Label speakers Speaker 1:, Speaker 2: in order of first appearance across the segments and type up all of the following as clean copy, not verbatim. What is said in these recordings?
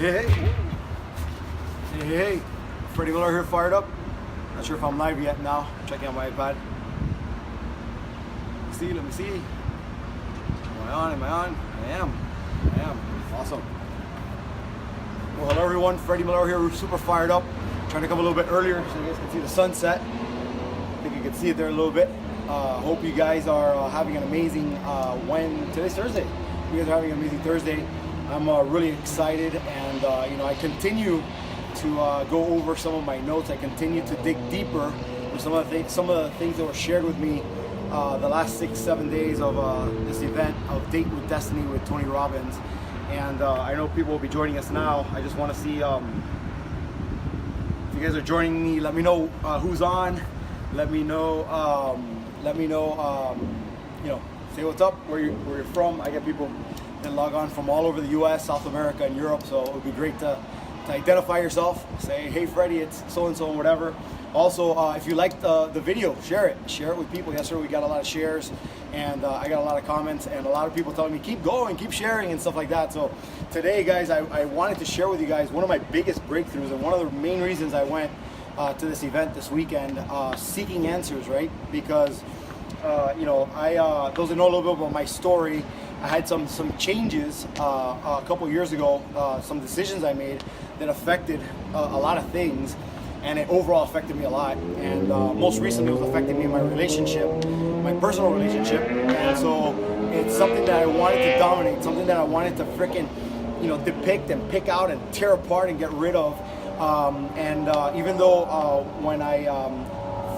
Speaker 1: Hey, Freddie Miller here, fired up. Not sure if I'm live yet now. Checking out my iPad. Let me see. Am I on? I am. Awesome. Well, hello everyone, Freddie Miller here. We're super fired up. Trying to come a little bit earlier so you guys can see the sunset. I think you can see it there a little bit. Hope you guys are having an amazing, today's Thursday. You guys are having an amazing Thursday. I'm really excited, and I continue to go over some of my notes. I continue to dig deeper with some of the things that were shared with me the last 6-7 days of this event of Date with Destiny with Tony Robbins. And I know people will be joining us now. I just want to see if you guys are joining me. Let me know who's on. Let me know. Say what's up, where you're from. I get people that log on from all over the U.S., South America, and Europe. So it would be great to identify yourself. Say, hey, Freddie, it's so and so, and whatever. Also, if you liked the video, share it with people. Yesterday we got a lot of shares, and I got a lot of comments, and a lot of people telling me keep going, keep sharing, and stuff like that. So today, guys, I wanted to share with you guys one of my biggest breakthroughs, and one of the main reasons I went to this event this weekend, seeking answers, right? Because those that know a little bit about my story, I had some changes a couple years ago, some decisions I made that affected a lot of things, and it overall affected me a lot. And most recently, it was affecting me in my relationship, my personal relationship. And so it's something that I wanted to dominate, something that I wanted to freaking, depict and pick out and tear apart and get rid of. Even though when I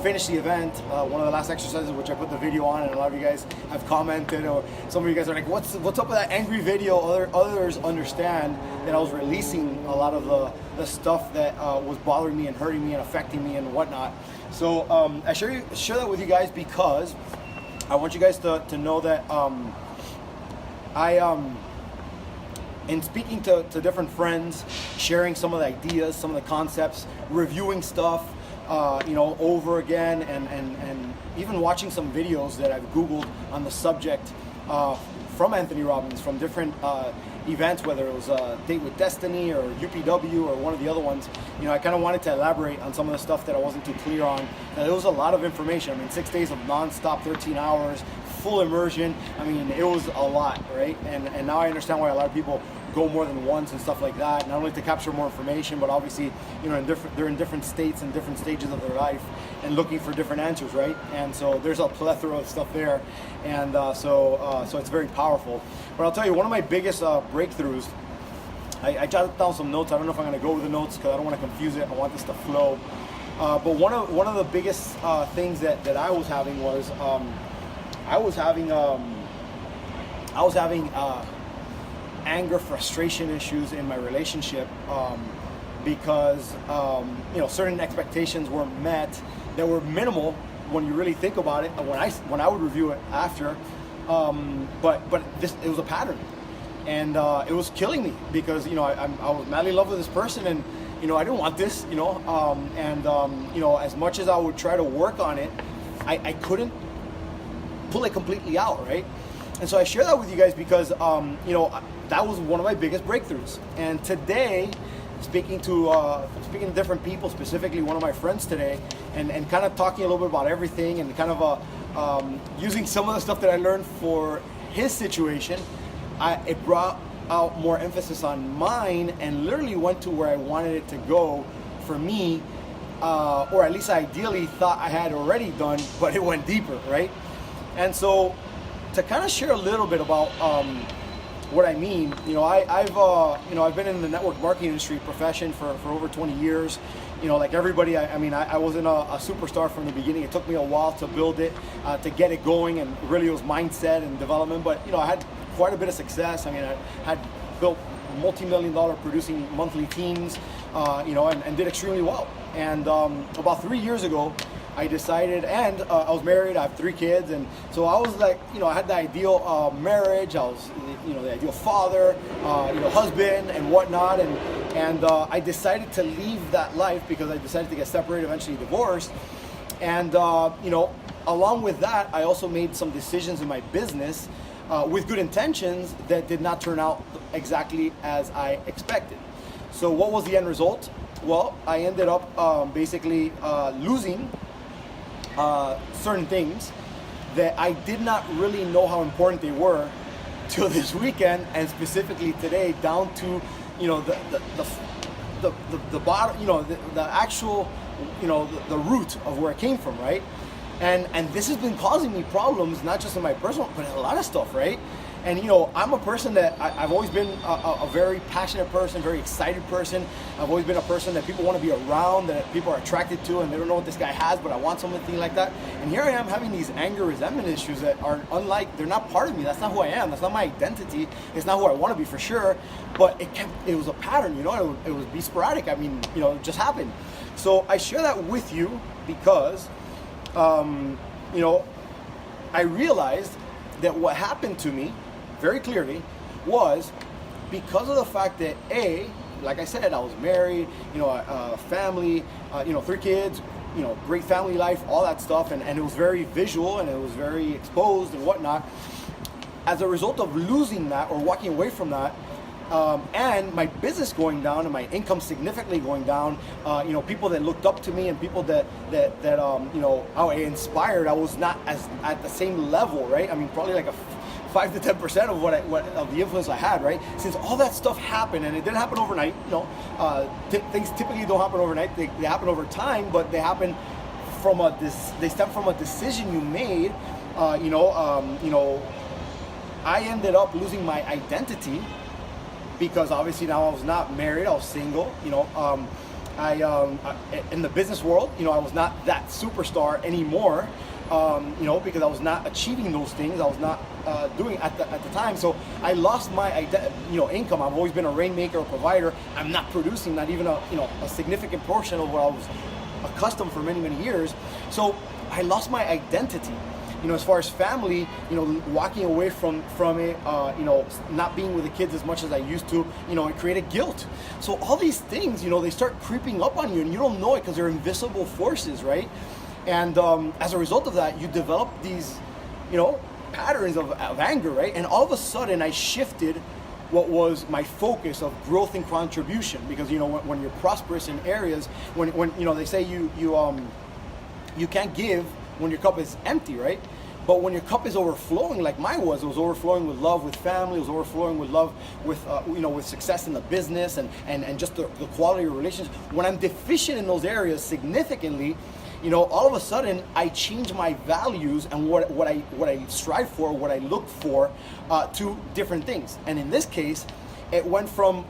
Speaker 1: finished the event, one of the last exercises, which I put the video on, and a lot of you guys have commented, or some of you guys are like, what's up with that angry video? Others understand that I was releasing a lot of the stuff that was bothering me and hurting me and affecting me and whatnot. So I share that with you guys because I want you guys to know that in speaking to different friends, sharing some of the ideas, some of the concepts, reviewing stuff, over again, and even watching some videos that I've Googled on the subject from Anthony Robbins, from different events, whether it was Date with Destiny or UPW or one of the other ones. I kind of wanted to elaborate on some of the stuff that I wasn't too clear on. And it was a lot of information. 6 days of non-stop, 13 hours, full immersion. It was a lot, right? And now I understand why a lot of people go more than once and stuff like that, not only to capture more information, but obviously, they're in different states and different stages of their life and looking for different answers, right? And so there's a plethora of stuff there, and so it's very powerful. But I'll tell you, one of my biggest breakthroughs, I jotted down some notes. I don't know if I'm going to go over the notes because I don't want to confuse it. I want this to flow. But one of the biggest things that I was having was I was having anger, frustration issues in my relationship because certain expectations weren't met that were minimal when you really think about it. When I would review it after, but it was a pattern, and it was killing me because I was madly in love with this person, and I didn't want this, as much as I would try to work on it, I couldn't pull it completely out, right? And so I share that with you guys because that was one of my biggest breakthroughs. And today, speaking to different people, specifically one of my friends today, and kind of talking a little bit about everything, and kind of using some of the stuff that I learned for his situation, it brought out more emphasis on mine, and literally went to where I wanted it to go for me, or at least I ideally thought I had already done, but it went deeper, right? And so to kind of share a little bit about what I mean, I've been in the network marketing industry profession for over 20 years. Like everybody, I wasn't a superstar from the beginning. It took me a while to build it, to get it going, and really it was mindset and development. But I had quite a bit of success. I had built multi-million-dollar producing monthly teams, and did extremely well. And about 3 years ago, I decided, and I was married, I have 3 kids, and so I was like, I had the ideal marriage, I was, the ideal father, husband and whatnot, and I decided to leave that life because I decided to get separated, eventually divorced, and along with that, I also made some decisions in my business with good intentions that did not turn out exactly as I expected. So what was the end result? Well, I ended up basically losing certain things that I did not really know how important they were till this weekend, and specifically today, down to the bottom, the actual, the root of where it came from, right? And this has been causing me problems, not just in my personal, but in a lot of stuff, right? And I'm a person that I've always been a very passionate person, very excited person. I've always been a person that people want to be around, that people are attracted to, and they don't know what this guy has, but I want something like that. And here I am having these anger, resentment issues that are they're not part of me. That's not who I am. That's not my identity. It's not who I want to be for sure. But it was a pattern, it would be sporadic. I mean, it just happened. So I share that with you because, I realized that what happened to me very clearly was because of the fact that like I said, I was married, family, 3 kids, great family life, all that stuff, and it was very visual and it was very exposed and whatnot. As a result of losing that or walking away from that, and my business going down and my income significantly going down, people that looked up to me and people that I inspired, I was not as at the same level, right? I mean, probably like a 5 to 10% of of the influence I had, right? Since all that stuff happened, and it didn't happen overnight, things typically don't happen overnight. They happen over time, but they happen they stem from a decision you made. I ended up losing my identity because obviously now I was not married, I was single. In the business world, I was not that superstar anymore. Because I was not achieving those things, I was not doing at the time. So I lost my income. I've always been a rainmaker, a provider. I'm not producing, not even a significant portion of what I was accustomed for many, many years. So I lost my identity. As far as family, walking away from it, not being with the kids as much as I used to, it created guilt. So all these things, they start creeping up on you, and you don't know it because they're invisible forces, right? And as a result of that, you develop these, patterns of anger, right? And all of a sudden, I shifted what was my focus of growth and contribution, because when you're prosperous in areas, when they say you can't give when your cup is empty, right? But when your cup is overflowing, like mine was, it was overflowing with love with family, it was overflowing with love with with success in the business and just the quality of relationships. When I'm deficient in those areas significantly, all of a sudden I change my values and what I strive for, what I look for, to different things. And in this case, it went from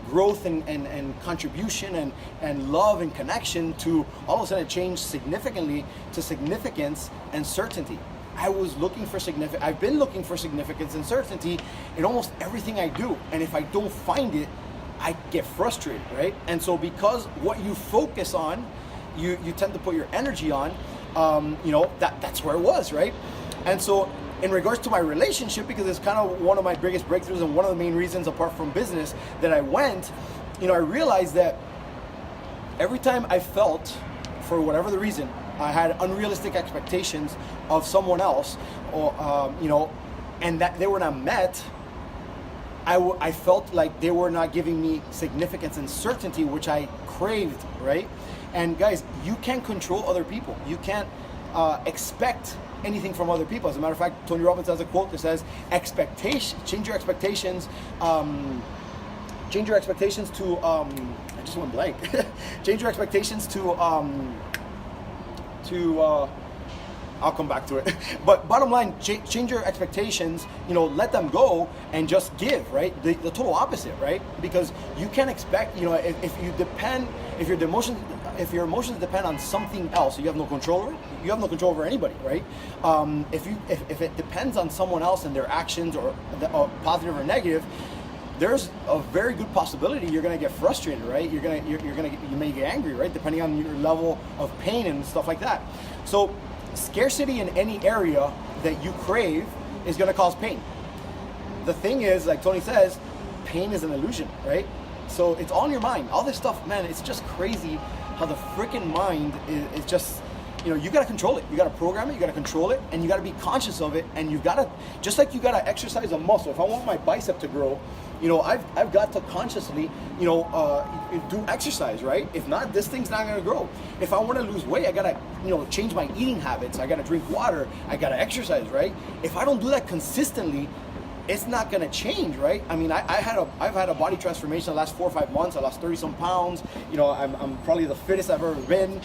Speaker 1: growth and contribution and love and connection to all of a sudden it changed significantly to significance and certainty. I've been looking for significance and certainty in almost everything I do. And if I don't find it, I get frustrated, right? And so because what you focus on, you tend to put your energy on, that's where it was, right? And so in regards to my relationship, because it's kind of one of my biggest breakthroughs and one of the main reasons apart from business that I went, I realized that every time I felt, for whatever the reason, I had unrealistic expectations of someone else, or and that they were not met, I felt like they were not giving me significance and certainty, which I craved, right? And guys, you can't control other people. You can't expect anything from other people. As a matter of fact, Tony Robbins has a quote that says, change your expectations to, I just went blank. Change your expectations to I'll come back to it. But bottom line, change your expectations, let them go and just give, right? The total opposite, right? Because you can't expect, if your emotions depend on something else, you have no control over it, you have no control over anybody, right? If it depends on someone else and their actions or positive or negative, there's a very good possibility you're gonna get frustrated, right? You may get angry, right? Depending on your level of pain and stuff like that. So scarcity in any area that you crave is gonna cause pain. The thing is, like Tony says, pain is an illusion, right? So it's all in your mind. All this stuff, man, it's just crazy how the freaking mind is just, you got to control it. You got to program it. You got to control it, and you got to be conscious of it. And you got to, just like you got to exercise a muscle. If I want my bicep to grow, I've got to consciously, do exercise, right? If not, this thing's not gonna grow. If I want to lose weight, I gotta, change my eating habits. I gotta drink water. I gotta exercise, right? If I don't do that consistently, it's not gonna change, right? I mean, I've had a body transformation the last 4 or 5 months. I lost 30 some pounds. I'm probably the fittest I've ever been.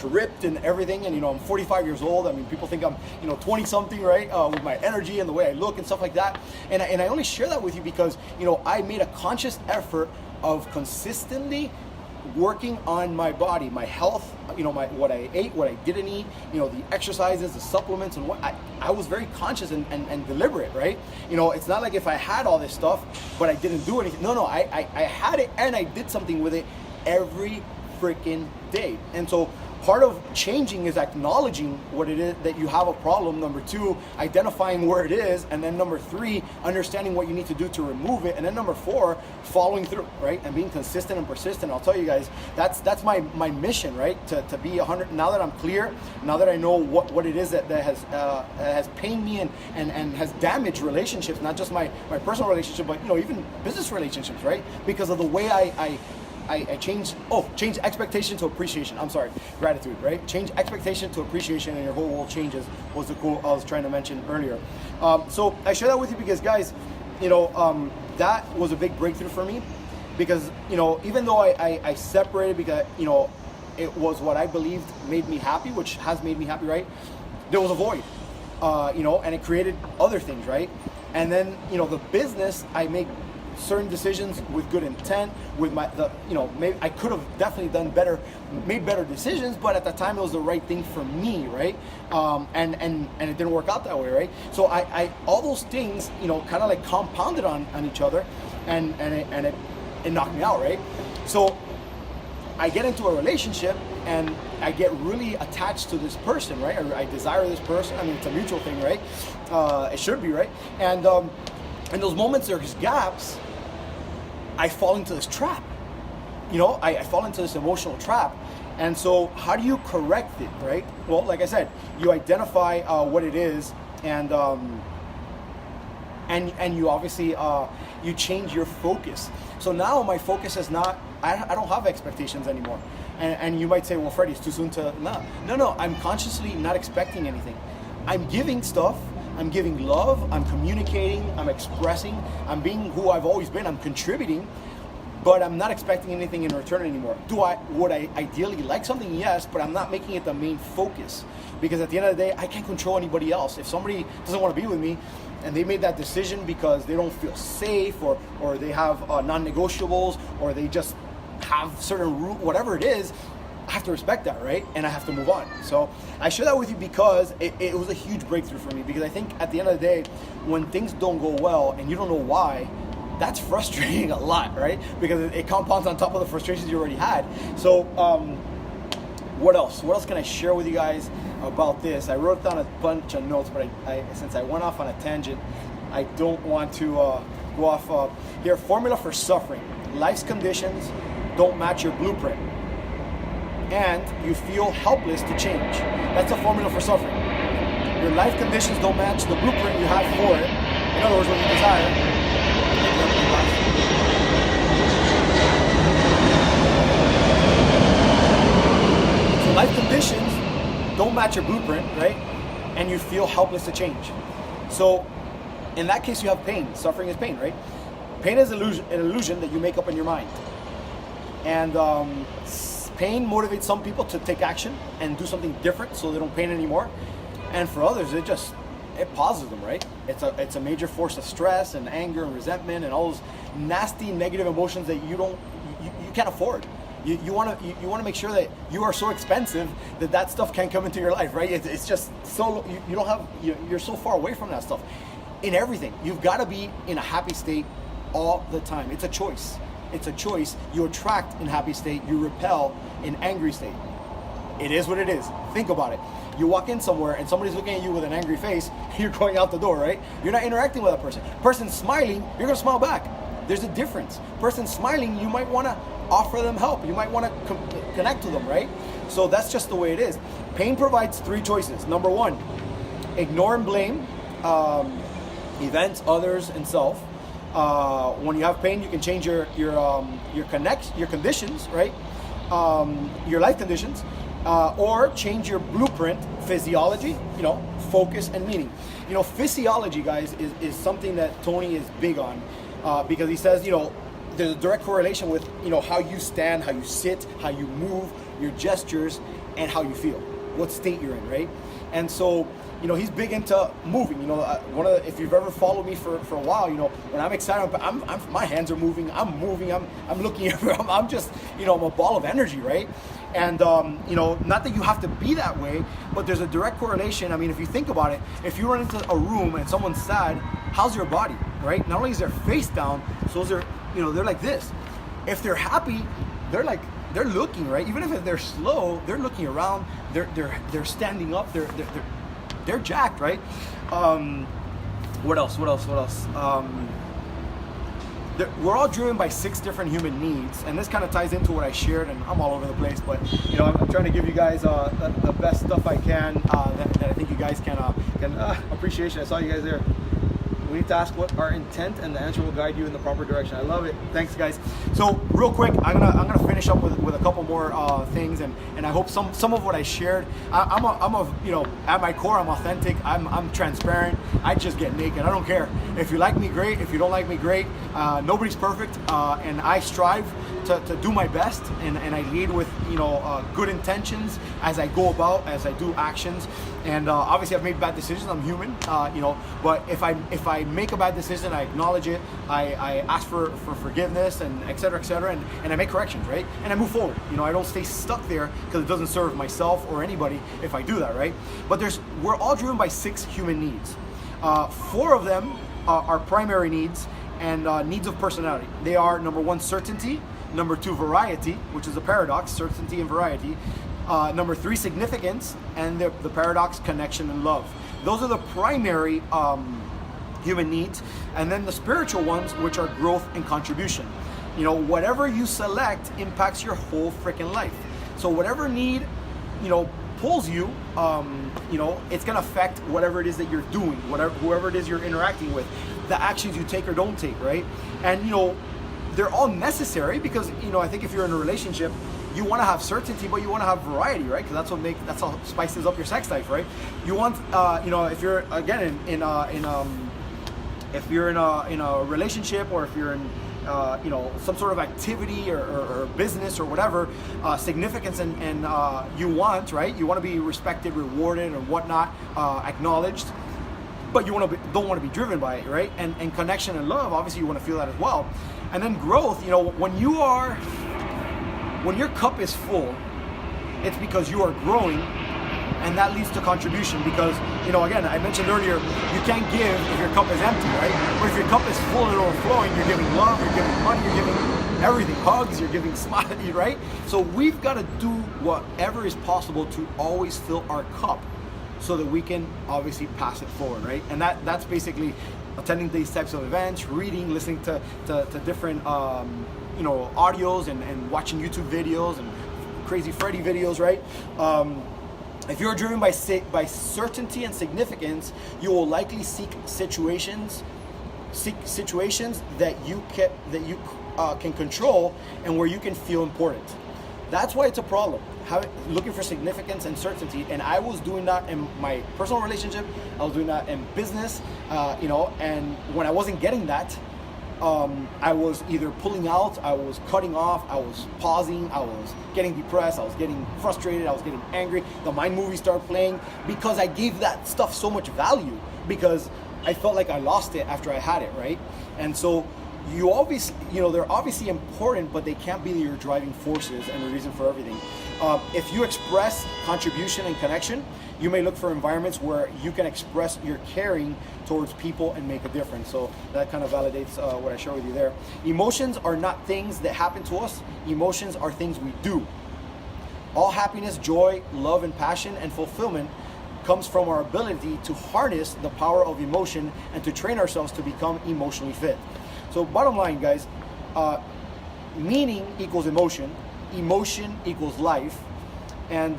Speaker 1: Ripped and everything. And I'm 45 years old. I mean, people think I'm 20 something, right? With my energy and the way I look and stuff like that. And I only share that with you because I made a conscious effort of consistently working on my body, my health, what I ate, what I didn't eat, the exercises, the supplements, and what I was very conscious and deliberate, right? It's not like if I had all this stuff, but I didn't do anything. No, I had it and I did something with it every freaking day. And so part of changing is acknowledging what it is that you have a problem. Number 2, identifying where it is. And then number 3, understanding what you need to do to remove it. And then number 4, following through, right? And being consistent and persistent. I'll tell you guys, that's my mission, right? To be 100. Now that I'm clear, now that I know what it is that has pained me and has damaged relationships, not just my personal relationship, but even business relationships, right? Because of the way I change expectation to appreciation. I'm sorry, gratitude, right? Change expectation to appreciation and your whole world changes was the quote I was trying to mention earlier. So I share that with you because, guys, that was a big breakthrough for me because, even though I separated because, it was what I believed made me happy, which has made me happy, right? There was a void, and it created other things, right? And then, the business, I make certain decisions with good intent, with maybe I could have definitely made better decisions, but at the time it was the right thing for me, right? And it didn't work out that way, right? So I all those things, kind of like compounded on each other, and it knocked me out, right? So I get into a relationship and I get really attached to this person, right? I desire this person. I mean, it's a mutual thing, right? It should be, right? And in those moments, there's gaps. I fall into this trap. I fall into this emotional trap. And so how do you correct it, right? Well, like I said, you identify what it is, and you obviously you change your focus. So now my focus is not, I don't have expectations anymore. And you might say, well, Freddie, it's too soon to, no, I'm consciously not expecting anything. I'm giving stuff. I'm giving love, I'm communicating, I'm expressing, I'm being who I've always been, I'm contributing, but I'm not expecting anything in return anymore. Would I ideally like something? Yes, but I'm not making it the main focus, because at the end of the day, I can't control anybody else. If somebody doesn't want to be with me and they made that decision because they don't feel safe, or they have non-negotiables, or they just have certain route, whatever it is, I have to respect that, right? And I have to move on. So I share that with you because it was a huge breakthrough for me, because I think at the end of the day, when things don't go well and you don't know why, that's frustrating a lot, right? Because it compounds on top of the frustrations you already had. So what else? What else can I share with you guys about this? I wrote down a bunch of notes, but since I went off on a tangent, I don't want to go off here. Formula for suffering. Life's conditions don't match your blueprint, and you feel helpless to change. That's a formula for suffering. Your life conditions don't match the blueprint you have for it. In other words, what you desire. So life conditions don't match your blueprint, right? And you feel helpless to change. So in that case, you have pain. Suffering is pain, right? Pain is an illusion that you make up in your mind. And pain motivates some people to take action and do something different so they don't pain anymore. And for others, it pauses them, right? It's a major force of stress and anger and resentment and all those nasty negative emotions that you can't afford. You want to make sure that you are so expensive that stuff can't come into your life, right? It's just so you're so far away from that stuff. In everything, you've got to be in a happy state all the time. It's a choice. It's a choice. You attract in happy state, you repel in angry state. It is what it is. Think about it. You walk in somewhere and somebody's looking at you with an angry face, you're going out the door, right? You're not interacting with that person. Person smiling, you're gonna smile back. There's a difference. Person smiling, you might wanna offer them help. You might wanna connect to them, right? So that's just the way it is. Pain provides three choices. Number one, ignore and blame events, others, and self. When you have pain, you can change your conditions, right? Your life conditions, or change your blueprint, physiology, focus and meaning. Physiology, guys, is something that Tony is big on, because he says, there's a direct correlation with, how you stand, how you sit, how you move, your gestures, and how you feel, what state you're in, right? And so, he's big into moving. If you've ever followed me for a while, when I'm excited, my hands are moving. I'm moving. I'm looking everywhere. I'm just, I'm a ball of energy, right? And not that you have to be that way, but there's a direct correlation. I mean, if you think about it, if you run into a room and someone's sad, how's your body, right? Not only is their face down, so they're like this. If they're happy, they're looking, right? Even if they're slow, they're looking around. They're standing up. They're jacked, right? What else? We're all driven by 6 different human needs, and this kind of ties into what I shared, and I'm all over the place, but I'm trying to give you guys the best stuff I can that I think you guys can appreciation. I saw you guys there. We need to ask what our intent, and the answer will guide you in the proper direction. I love it. Thanks, guys. So real quick, I'm gonna finish up with a couple more things, and I hope some of what I shared. I'm at my core, I'm authentic. I'm transparent. I just get naked. I don't care if you like me, great. If you don't like me, great. Nobody's perfect, and I strive to do my best, and I lead with good intentions as I go about, as I do actions. And obviously I've made bad decisions. I'm human, but if I make a bad decision, I acknowledge it. I ask for forgiveness, and et cetera, and I make corrections, right? And I move forward. I don't stay stuck there, because it doesn't serve myself or anybody if I do that, right? But we're all driven by 6 human needs. 4 of them are primary needs and needs of personality. They are, number 1, certainty. Number 2, variety, which is a paradox, certainty and variety. Number 3, significance, and the paradox, connection and love. Those are the primary human needs. And then the spiritual ones, which are growth and contribution. Whatever you select impacts your whole freaking life. So whatever need, pulls you, it's gonna affect whatever it is that you're doing, whoever it is you're interacting with, the actions you take or don't take, right? And they're all necessary, because I think if you're in a relationship, you want to have certainty, but you want to have variety, right? Because that's what spices up your sex life, right? You want, if you're again if you're in a relationship, or if you're in some sort of activity or business or whatever, significance and you want, right? You want to be respected, rewarded, and whatnot, acknowledged. But you don't want to be driven by it, right? And connection and love, obviously you want to feel that as well. And then growth, when your cup is full, it's because you are growing, and that leads to contribution. Because, again, I mentioned earlier, you can't give if your cup is empty, right? But if your cup is full and overflowing, you're giving love, you're giving money, you're giving everything, hugs, you're giving smiley, right? So we've got to do whatever is possible to always fill our cup, so that we can obviously pass it forward, right? And that's basically attending these types of events, reading, listening to different audios, and watching YouTube videos and Crazy Freddy videos, right? If you're driven by certainty and significance, you will likely seek situations that you can control, and where you can feel important. That's why it's a problem. Looking for significance and certainty, and I was doing that in my personal relationship. I was doing that in business, and when I wasn't getting that, I was either pulling out, I was cutting off, I was pausing, I was getting depressed, I was getting frustrated, I was getting angry. The mind movies started playing, because I gave that stuff so much value, because I felt like I lost it after I had it, right? And so they're obviously important, but they can't be your driving forces and the reason for everything. If you express contribution and connection, you may look for environments where you can express your caring towards people and make a difference. So that kind of validates what I share with you there. Emotions are not things that happen to us. Emotions are things we do. All happiness, joy, love, and passion and fulfillment comes from our ability to harness the power of emotion and to train ourselves to become emotionally fit. So bottom line, guys, meaning equals emotion equals life, And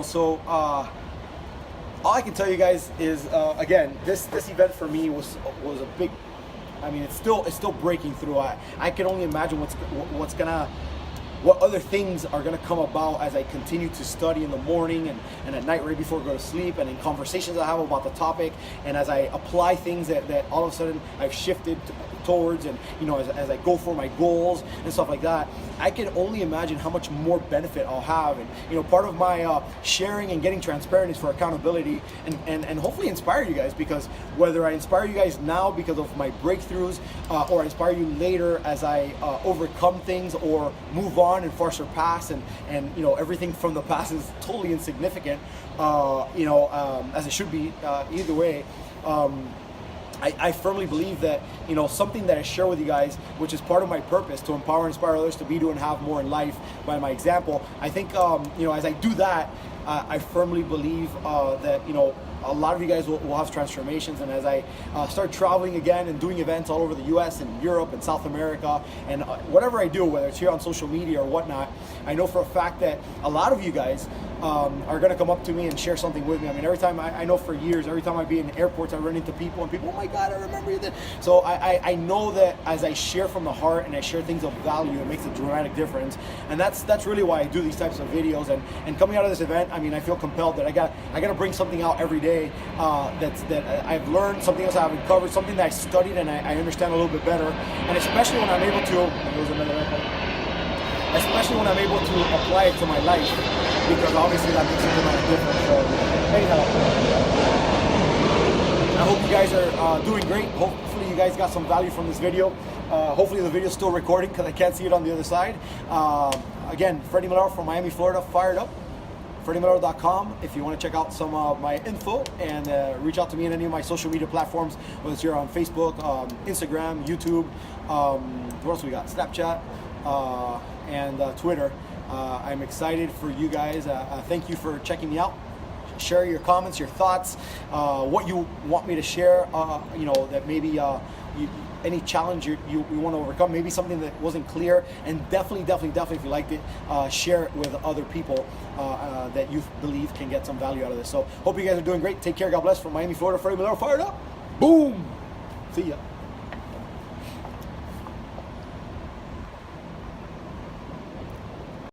Speaker 1: so all I can tell you guys is again, this event for me was a big. I mean, it's still breaking through. I can only imagine what other things are gonna come about as I continue to study in the morning and at night right before I go to sleep, and in conversations I have about the topic, and as I apply things that all of a sudden I've shifted towards, and as I go for my goals and stuff like that. I can only imagine how much more benefit I'll have. And part of my sharing and getting transparent is for accountability, and hopefully inspire you guys, because whether I inspire you guys now because of my breakthroughs, or I inspire you later as I overcome things or move on and far surpass, and everything from the past is totally insignificant, as it should be, either way. I firmly believe that, something that I share with you guys, which is part of my purpose, to empower and inspire others to be, do, and have more in life by my example. I think, as I do that, I firmly believe that, a lot of you guys will have transformations. And as I start traveling again and doing events all over the US and Europe and South America, and whatever I do, whether it's here on social media or whatnot, I know for a fact that a lot of you guys are going to come up to me and share something with me. I mean, every time, I know for years, every time I be in airports, I run into people, and people, oh my God, I remember you. So I know that as I share from the heart and I share things of value, it makes a dramatic difference. And that's really why I do these types of videos. And coming out of this event, I mean, I feel compelled that I got to bring something out every day that I've learned, something else I haven't covered, something that I studied and I understand a little bit better. And especially when I'm able to apply it to my life, because obviously that makes a dramatic difference. So anyhow, I hope you guys are doing great. Hopefully you guys got some value from this video. Hopefully the video is still recording, because I can't see it on the other side. Again, Freddie Miller from Miami, Florida, fired up. FreddieMiller.com if you want to check out some of my info, and reach out to me on any of my social media platforms, whether it's here on Facebook, Instagram, YouTube, what else we got? Snapchat, and Twitter. I'm excited for you guys. Thank you for checking me out. Share your comments, your thoughts, what you want me to share, that maybe any challenge you want to overcome, maybe something that wasn't clear, and definitely if you liked it, share it with other people that you believe can get some value out of this. So hope you guys are doing great. Take care. God bless. From Miami, Florida, Freddie Miller, fired up. Boom. See ya.